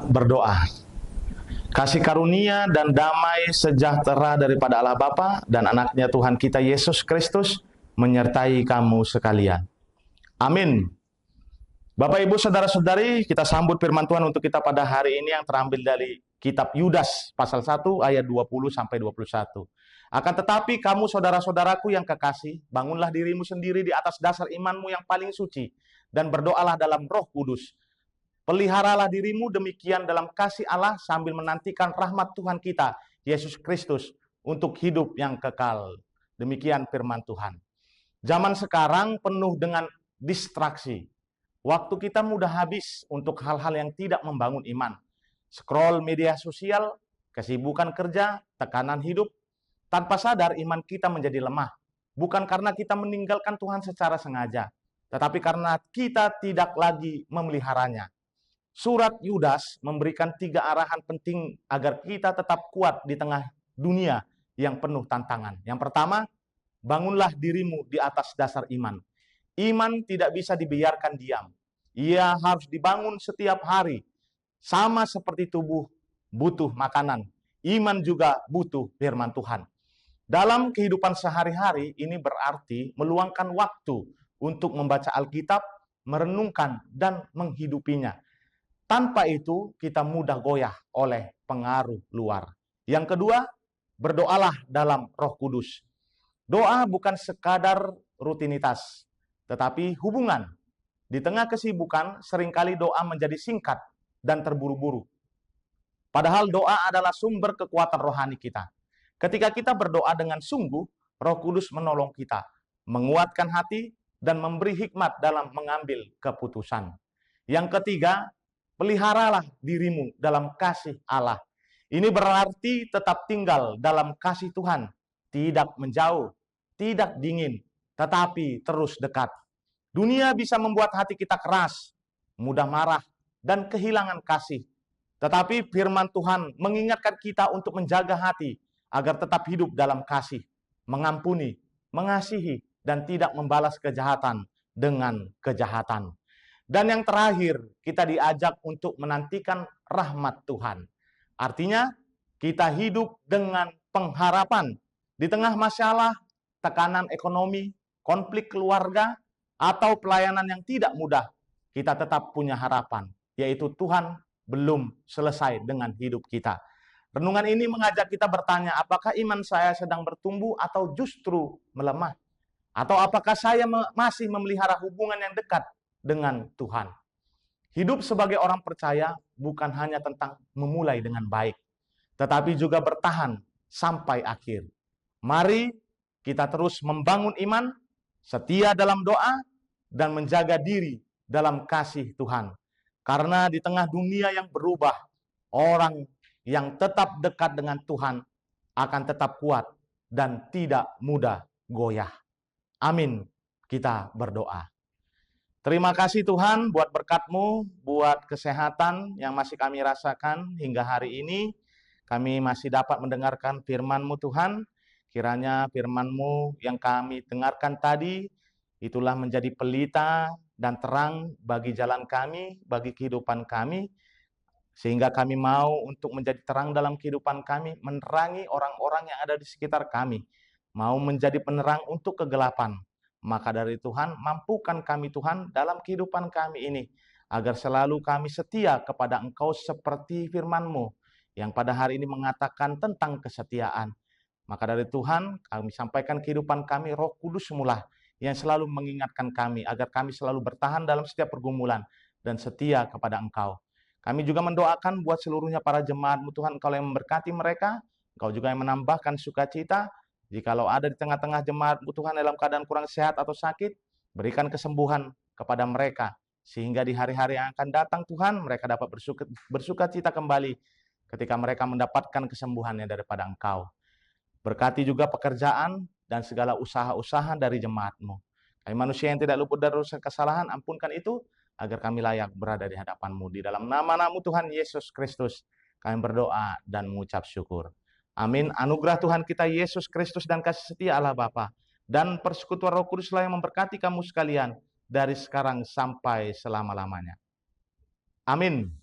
Kita berdoa. Kasih karunia dan damai sejahtera daripada Allah Bapa dan anaknya Tuhan kita Yesus Kristus menyertai kamu sekalian. Amin. Bapak, Ibu, Saudara-saudari, kita sambut firman Tuhan untuk kita pada hari ini yang terambil dari kitab Yudas pasal 1 ayat 20-21. Akan tetapi kamu saudara-saudaraku yang kekasih, bangunlah dirimu sendiri di atas dasar imanmu yang paling suci dan berdoalah dalam Roh Kudus. Peliharalah dirimu demikian dalam kasih Allah sambil menantikan rahmat Tuhan kita, Yesus Kristus, untuk hidup yang kekal. Demikian firman Tuhan. Zaman sekarang penuh dengan distraksi. Waktu kita mudah habis untuk hal-hal yang tidak membangun iman. Scroll media sosial, kesibukan kerja, tekanan hidup. Tanpa sadar iman kita menjadi lemah. Bukan karena kita meninggalkan Tuhan secara sengaja, tetapi karena kita tidak lagi memeliharanya. Surat Yudas memberikan 3 arahan penting agar kita tetap kuat di tengah dunia yang penuh tantangan. Yang pertama, bangunlah dirimu di atas dasar iman. Iman tidak bisa dibiarkan diam. Ia harus dibangun setiap hari. Sama seperti tubuh butuh makanan, iman juga butuh firman Tuhan. Dalam kehidupan sehari-hari ini berarti meluangkan waktu untuk membaca Alkitab, merenungkan dan menghidupinya. Tanpa itu, kita mudah goyah oleh pengaruh luar. Yang kedua, berdoalah dalam Roh Kudus. Doa bukan sekadar rutinitas, tetapi hubungan. Di tengah kesibukan, seringkali doa menjadi singkat dan terburu-buru. Padahal doa adalah sumber kekuatan rohani kita. Ketika kita berdoa dengan sungguh, Roh Kudus menolong kita, menguatkan hati, dan memberi hikmat dalam mengambil keputusan. Yang ketiga, peliharalah dirimu dalam kasih Allah. Ini berarti tetap tinggal dalam kasih Tuhan. Tidak menjauh, tidak dingin, tetapi terus dekat. Dunia bisa membuat hati kita keras, mudah marah, dan kehilangan kasih. Tetapi firman Tuhan mengingatkan kita untuk menjaga hati agar tetap hidup dalam kasih, mengampuni, mengasihi, dan tidak membalas kejahatan dengan kejahatan. Dan yang terakhir, kita diajak untuk menantikan rahmat Tuhan. Artinya, kita hidup dengan pengharapan. Di tengah masalah, tekanan ekonomi, konflik keluarga, atau pelayanan yang tidak mudah, kita tetap punya harapan, yaitu Tuhan belum selesai dengan hidup kita. Renungan ini mengajak kita bertanya, apakah iman saya sedang bertumbuh atau justru melemah? Atau apakah saya masih memelihara hubungan yang dekat dengan Tuhan? Hidup sebagai orang percaya bukan hanya tentang memulai dengan baik, tetapi juga bertahan sampai akhir. Mari kita terus membangun iman, setia dalam doa, dan menjaga diri dalam kasih Tuhan. Karena di tengah dunia yang berubah, orang yang tetap dekat dengan Tuhan akan tetap kuat dan tidak mudah goyah. Amin. Kita berdoa. Terima kasih Tuhan buat berkat-Mu, buat kesehatan yang masih kami rasakan hingga hari ini. Kami masih dapat mendengarkan firman-Mu Tuhan. Kiranya firman-Mu yang kami dengarkan tadi, itulah menjadi pelita dan terang bagi jalan kami, bagi kehidupan kami. Sehingga kami mau untuk menjadi terang dalam kehidupan kami, menerangi orang-orang yang ada di sekitar kami. Mau menjadi penerang untuk kegelapan. Maka dari Tuhan, mampukan kami Tuhan dalam kehidupan kami ini, agar selalu kami setia kepada Engkau seperti firman-Mu, yang pada hari ini mengatakan tentang kesetiaan. Maka dari Tuhan, kami sampaikan kehidupan kami, Roh Kudus semula, yang selalu mengingatkan kami, agar kami selalu bertahan dalam setiap pergumulan, dan setia kepada Engkau. Kami juga mendoakan buat seluruhnya para jemaat-Mu Tuhan, Engkau yang memberkati mereka, Engkau juga yang menambahkan sukacita. Jikalau ada di tengah-tengah jemaat-Mu Tuhan dalam keadaan kurang sehat atau sakit, berikan kesembuhan kepada mereka. Sehingga di hari-hari yang akan datang Tuhan, mereka dapat bersukacita kembali ketika mereka mendapatkan kesembuhannya daripada Engkau. Berkati juga pekerjaan dan segala usaha-usaha dari jemaat-Mu. Kami manusia yang tidak luput dari dosa kesalahan, ampunkan itu, agar kami layak berada di hadapan-Mu. Di dalam nama-Mu Tuhan Yesus Kristus, kami berdoa dan mengucap syukur. Amin. Anugerah Tuhan kita Yesus Kristus dan kasih setia Allah Bapa dan persekutuan Roh Kuduslah yang memberkati kamu sekalian dari sekarang sampai selama-lamanya. Amin.